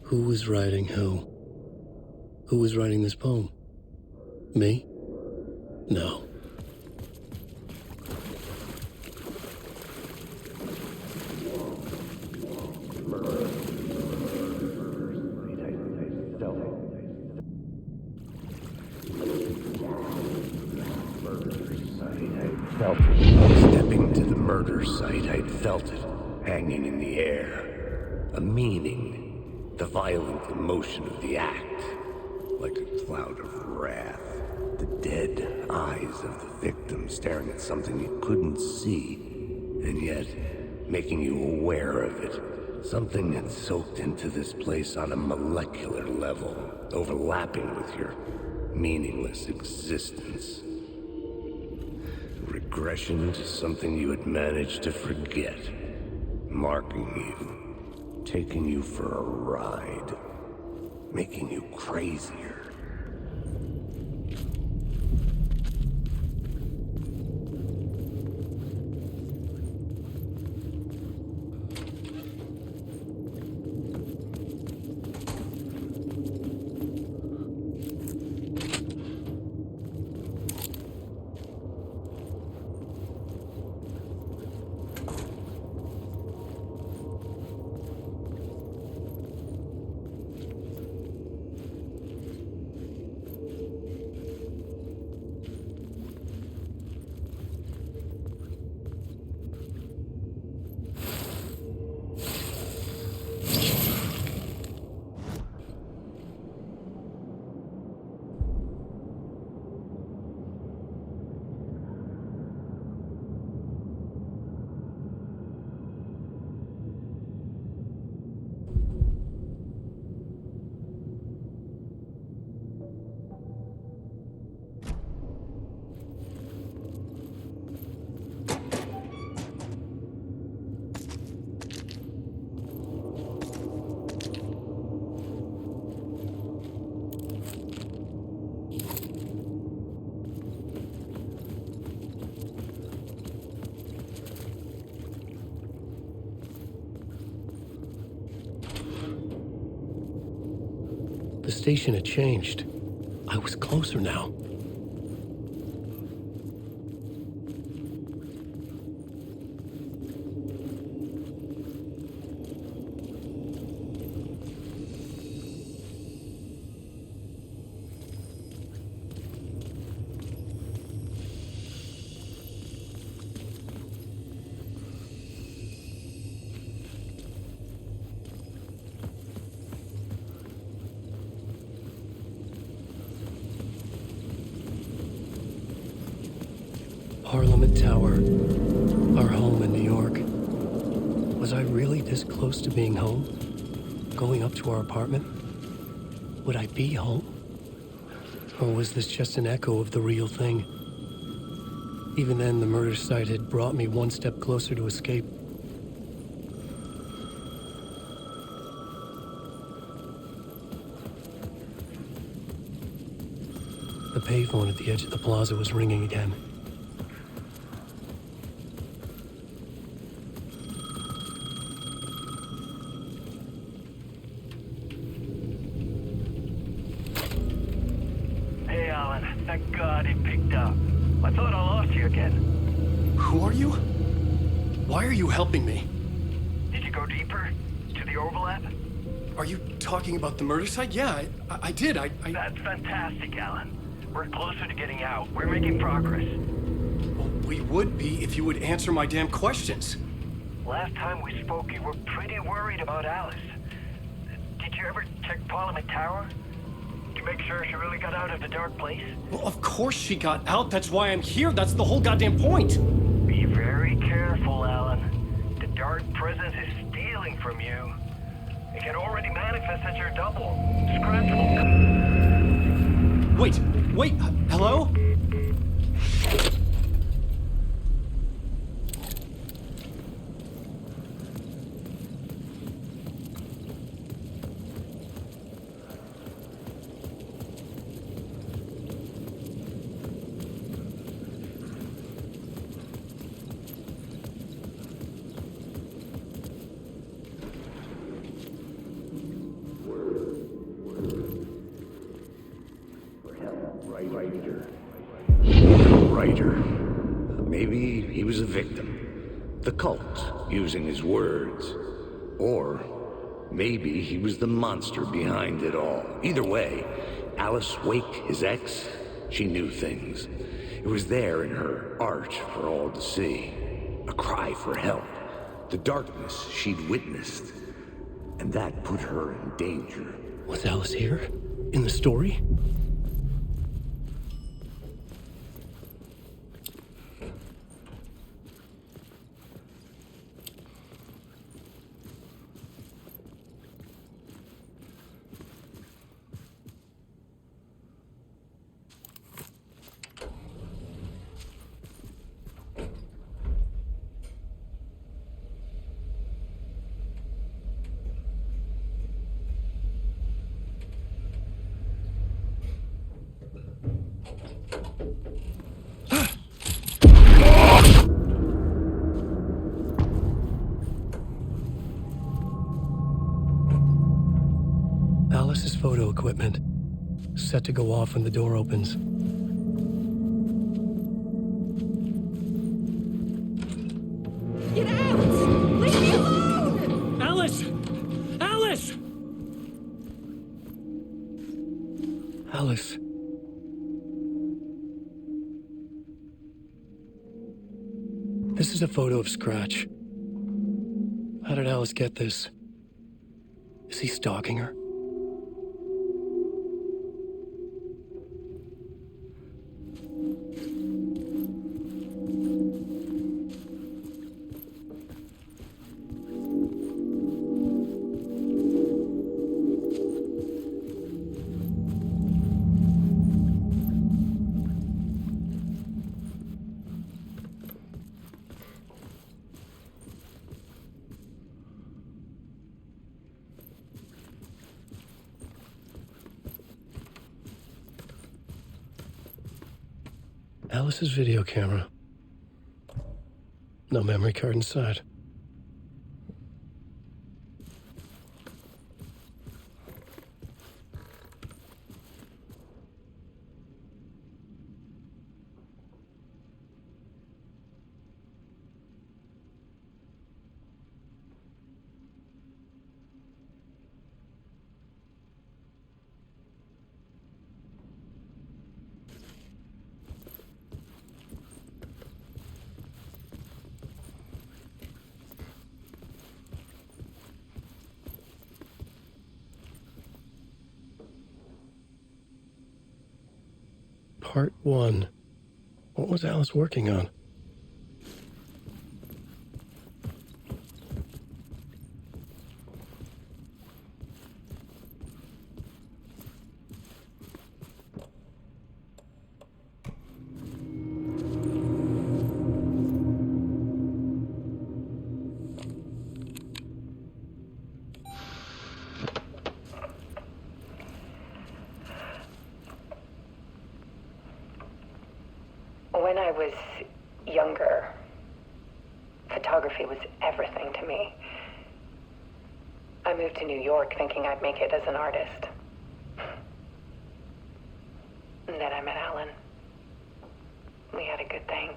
Who was writing who? Who was writing this poem? Me? No. Stepping to the murder site, I'd felt it, hanging in the air. A meaning, the violent emotion of the act, like a cloud of wrath. The dead eyes of the victim staring at something you couldn't see, and yet making you aware of it. Something had soaked into this place on a molecular level, overlapping with your meaningless existence. Regression to something you had managed to forget, marking you, taking you for a ride, making you crazier. The station had changed. I was closer now. Parliament Tower, our home in New York. Was I really this close to being home? Going up to our apartment? Would I be home? Or was this just an echo of the real thing? Even then, the murder site had brought me one step closer to escape. The payphone at the edge of the plaza was ringing again. Thank God it picked up. I thought I lost you again. Who are you? Why are you helping me? Did you go deeper? To the overlap? Are you talking about the murder site? Yeah, I did. That's fantastic, Alan. We're closer to getting out. We're making progress. Well, we would be if you would answer my damn questions. Last time we spoke, you were pretty worried about Alice. Did you ever check Parliament Tower? To make sure she really got out of the dark place? Well, of course she got out. That's why I'm here. That's the whole goddamn point. Be very careful, Alan. The dark presence is stealing from you. It can already manifest as your double. Scratchable. Wait, hello? writer. Maybe he was a victim. The cult, using his words. Or maybe he was the monster behind it all. Either way, Alice Wake, his ex, she knew things. It was there in her art for all to see. A cry for help. The darkness she'd witnessed. And that put her in danger. Was Alice here? In the story? Alice's photo equipment, set to go off when the door opens. Get out! Leave me alone! Alice! Alice! Alice. This is a photo of Scratch. How did Alice get this? Is he stalking her? Alice's video camera. No memory card inside. Part 1. What was Alice working on? When I was younger, photography was everything to me. I moved to New York thinking I'd make it as an artist. And then I met Alan. We had a good thing.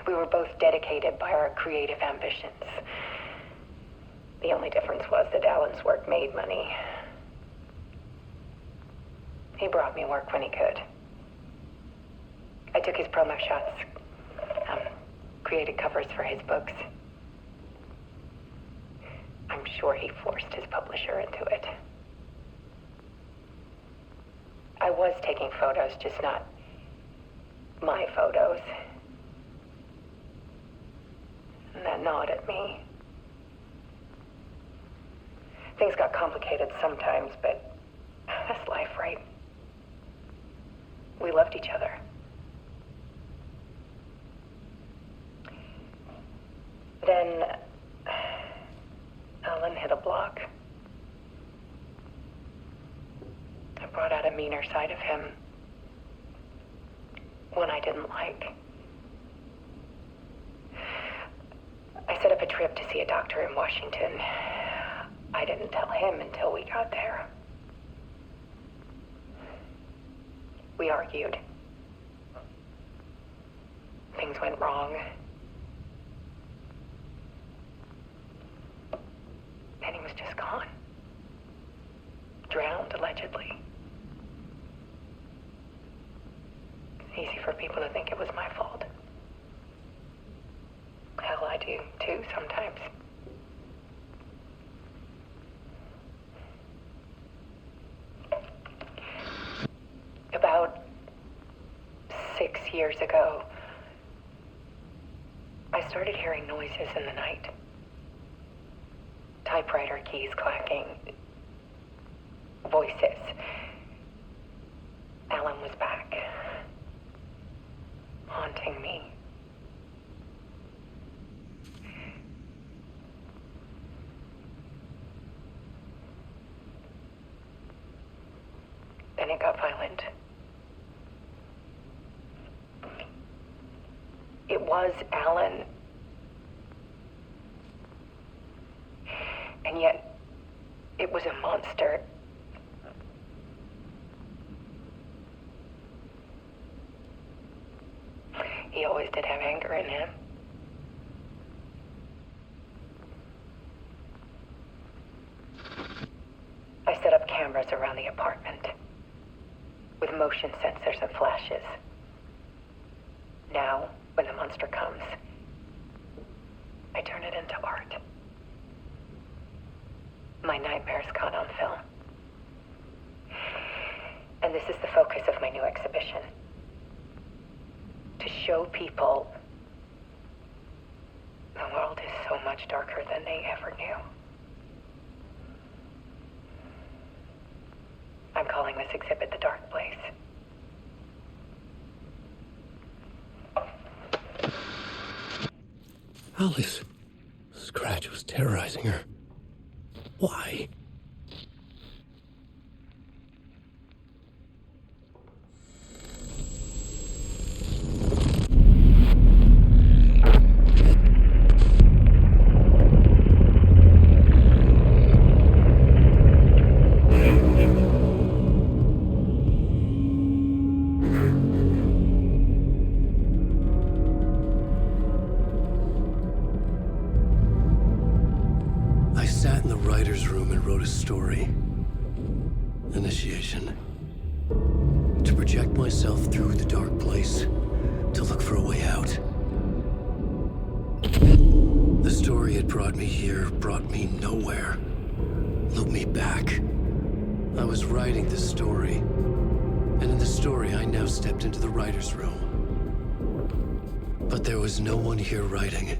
We were both dedicated by our creative ambitions. The only difference was that Alan's work made money. He brought me work when he could. I took his promo shots, created covers for his books. I'm sure he forced his publisher into it. I was taking photos, just not my photos. And that gnawed at me. Things got complicated sometimes, but that's life, right? We loved each other. Then Alan hit a block. I brought out a meaner side of him. One I didn't like. I set up a trip to see a doctor in Washington. I didn't tell him until we got there. We argued. things went wrong. And he was just gone. Drowned, allegedly. It's easy for people to think it was my fault. Hell, I do too sometimes. About 6 years ago, I started hearing noises in the night. Typewriter keys clacking. Voices. Alan was back. Haunting me. Then it got violent. It was Alan. And yet, it was a monster. He always did have anger in him. I set up cameras around the apartment with motion sensors and flashes. Now, when the monster comes, I turn it into art. My nightmares caught on film. And this is the focus of my new exhibition. To show people the world is so much darker than they ever knew. I'm calling this exhibit The Dark Place. Alice. Scratch was terrorizing her. Why? Story. Initiation. To project myself through the dark place, to look for a way out. The story had brought me here, brought me nowhere. Looped me back. I was writing this story, and in the story I now stepped into the writer's room. But there was no one here writing it.